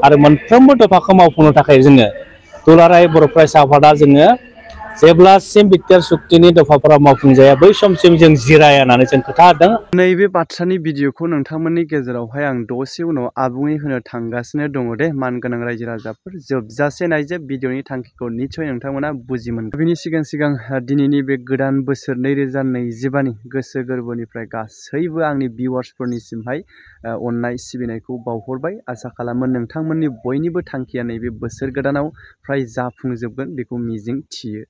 आरो मोनफ्रोमबो दफाखौ मावफुंनो थाखाय जोङो दुलाराय बर' फरायसा आफादा जोङो जेब्लासिम बिटिआर सुक्तिनि दफाफोरा मावफुंजाया बै समसिम जों जिराया होननानै जों खोथा होदों। नैबे बाथ्रानि भिडिअखौ नोंथांमोननि गेजेरावहाय आं दसे उनाव आबुङै होनो थांगासिनो दङ दे मानगोनां रायजो राजाफोर। जोबजासे नायजे भिडिअनि थांखिखौ निस्सय नोंथांमोना बुजि मोनगोन। बिनि सिगां दिनैनि बे गोदान बोसोर 2025नि गोसो गोरबोनिफ्राय गासैबो आंनि भिउवार्सफोरनिसिमहाय अननाय सिबिनायखौ बावहरबाय। आसा खालामो नोंथांमोननि बयनिबो थांखिया नैबे बोसोर गोदानाव फ्राय जाफुंजोबगोन बेखौ मिजिं थियो।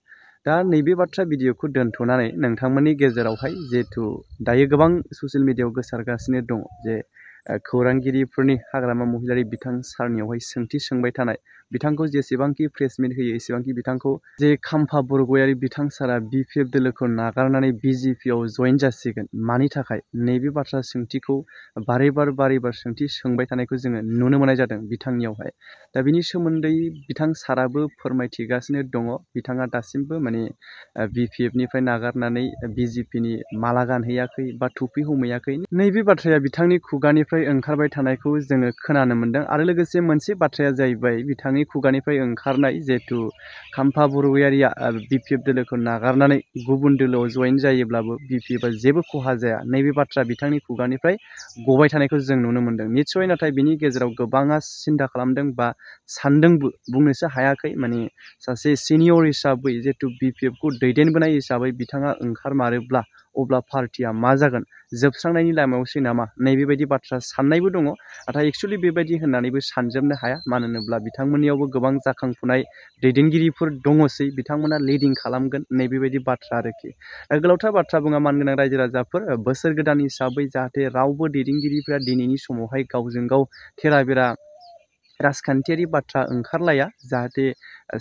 दा नैबे बाथ्रा भिडिअखौ दोनथ'नानै नोंथांमोननि गेजेरावहाय जिहेथु दायो गोबां ससियेल मिडियायाव गोसारगासिनो दङ जे खौरांगिरिफोरनि हाग्रामा महिलारि बिथां सारनियावहाय सोंथि सोंबाय थानाय, बिथांखौ जेसेबांखि प्रेसमिट होयो एसेबांखि बिथांखौ जे खाम्फा बरगयारि बिथां सारा बिपिएफ दोलोखौ नागारनानै बिजेपिआव जयेन जासिगोन मानि थाखाय, नैबे बाथ्रा सोंथिखौ बारे बार सोंथि सोंबाय थानायखौ जोङो नुनो मोननाय जादों बिथांनियावहाय। दा बिनि सोमोन्दै बिथां साराबो फोरमायथिगासिनो दङ। बिथाङा दासिमबो माने बिपिएफनिफ्राय नागारनानै बिजेपिनि माला गानहैयाखै बा टुपि हमहैयाखै। नैबे बाथ्राया बिथांनि खुगानिफ्राय ओंखारबाय थानायखौ जोङो खोनानो मोनदों। आरो लोगोसे मोनसे बाथ्राया जाहैबाय बिथांनि खुगानिफ्राय ओंखारनाय जिहेथु खाम्फा बरगयारिया बिपिएफ दोलोखौ नागारनानै गुबुन दोलोआव जयेन जायोब्लाबो बिपिएफआ जेबो खहा जाया, नैबे बाथ्रा बिथांनि खुगानिफ्राय गबाय थानायखौ जों नुनो मोनदों। निस्सय नाथाय बिनि गेजेराव गोबाङा सिन्था खालामदों बा सानदोंबो, बुंनोसो हायाखै। माने सासे सिनियर हिसाबै जिहेतु बिपिएफखौ दैदेनबोनाय हिसाबै बिथाङा ओंखारमारोब्ला अब्ला पार्टिया मा जागोन, जोबस्रांनायनि लामायावसै नामा, नैबेबायदि बाथ्रा साननायबो दङ। नाथाय एक्सुवेलि बेबायदि होननानैबो सानजोबनो हाया। मानो होनोब्ला बिथांमोननियावबो गोबां जाखांफुनाय दैदेनगिरिफोर दङसै, बिथांमोना लिडिं खालामगोन नैबेबायदि बाथ्रा आरोखि। गोलावथार बाथ्रा बुङा मानगोनां रायजो राजाफोर, बोसोर गोदान हिसाबै जाहाथे रावबो दैदेनगिरिफ्रा दिनैनि समावहाय गावजों गाव थेरा बेरा राजखान्थियारि बाथ्रा ओंखारलाया, जाहाथे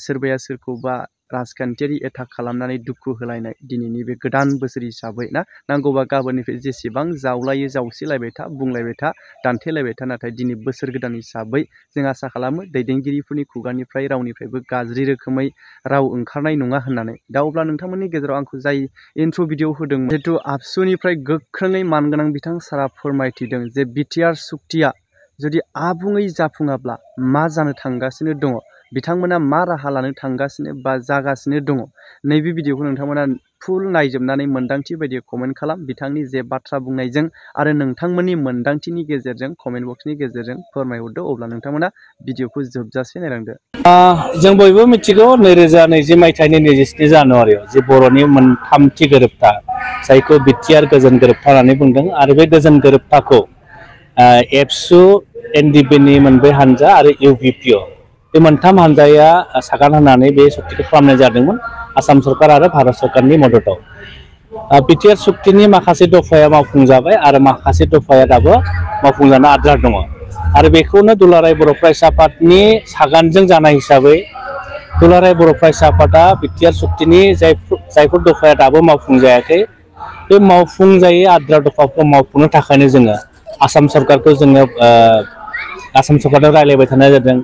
सोरबाया सोरखौबा राजखान्थियारि एटाक खालामनानै दुखु होलायनाय दिनैनि बे गोदान बोसोर हिसाबै ना, नांगौबा गाबोननिफ्राय जेसेबां जावलायो जावसिलायबाय था, बुंलायबाय था, दान्थेलायबाय था, नाथाय दिनै बोसोर गोदान हिसाबै जों आसा खालामो दैदेनगिरिफोरनि खुगानिफ्राय रावनिफ्रायबो गाज्रि रोखोमै राव ओंखारनाय नङा होननानै। दा अब्ला नोंथांमोननि गेजेराव आंखौ जाय इन्ट्र' भिडिअ होदोंमोन, जिहेतु आबसुनिफ्राय गोख्रोङै मानगोनां बिथां सारा फोरमायथिदों जे बिटिआर सुक्तिया जुदि आबुङै जाफुङाब्ला मा जानो थांगासिनो दङ, बिथांमोना मा राहा लानो थांगासिनो बा जागासिनो दङ, नैबे भिडिअखौ नोंथांमोना फुल नायजोबनानै मोन्दांथि बायदि कमेन्ट खालाम। बिथांनि जे बाथ्रा बुंनायजों आरो नोंथांमोननि मोन्दांथिनि गेजेरजों कमेन्ट बक्सनि गेजेरजों फोरमायहरदो। अब्ला नोंथांमोना भिडिअखौ जोबजासे नायलांदो। जों बयबो मिथिगौ 2020 मायथाइनि 27 जानुवारियाव जे बर'नि मोनथामथि गोरोबथा, जायखौ बिटिआर गोजोन गोरोबथा होननानै बुंदों। आरो बे गोजोन गोरोबथाखौ एबसु, एनडिपिनि मोनब्रै हानजा आरो इउपिपिअ बे मोनथाम हानजाया सागान होनानै बे सुक्तिखौ खालामनाय जादोंमोन आसाम सरकार आरो भारत सरकारनि मददआव। बिटिआर सुक्तिनि माखासे दफाया मावफुंजाबाय आरो माखासे दफाया दाबो मावफुंजानो आद्रा दङ। आरो बेखौनो दुलाराय बर' फरायसा आफादनि सागानजों जानाय हिसाबै दुलाराय बर' फरायसा आफादा बिटिआर सुक्तिनि जायफोर दफाया दाबो मावफुंजायाखै, बे मावफुंजायै आद्रा दफाखौ मावफुंनो थाखायनो जोङो आसाम सरकारखौ जोङो आसाम सरकारजों रायज्लायबाय थानाय जादों,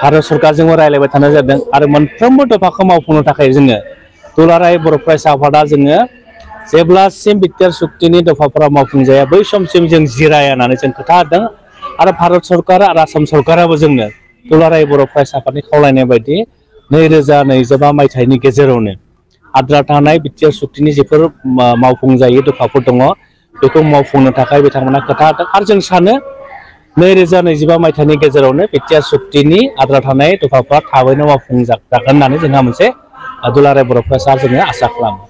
भारत सरकारजोंबो रायज्लायबाय थानाय जादों। आरो मोनफ्रोमबो दफाखौ मावफुंनो थाखाय जोङो दुलाराय बर' फरायसा आफादा जोङो जेब्लासिम बिटिआर सुक्तिनि दफाफोरा मावफुंजाया बै समसिम जों जिराया होननानै जों खोथा होदों। आरो भारत सरकार आरो आसाम सरकाराबो जोंनो दुलाराय बर' फरायसा आफादनि खावलायनाय बायदि 2025 मायथाइनि गेजेरावनो आद्रा थानाय बिटिआर सुक्तिनि जेफोर मावफुंजायै दफाफोर दङ बेखौ मावफुंनो थाखाय बिथांमोना खोथा होदों। आरो जों सानो 2025 मायथाइनि गेजेरावनो बिटिआर सुक्तिनि आद्रा थानाय दफाफ्रा थाबैनो मावफुंजागोन होननानै जोंहा मोनसे दुलाराय बर' फरायसा जोङो आसा खालामो।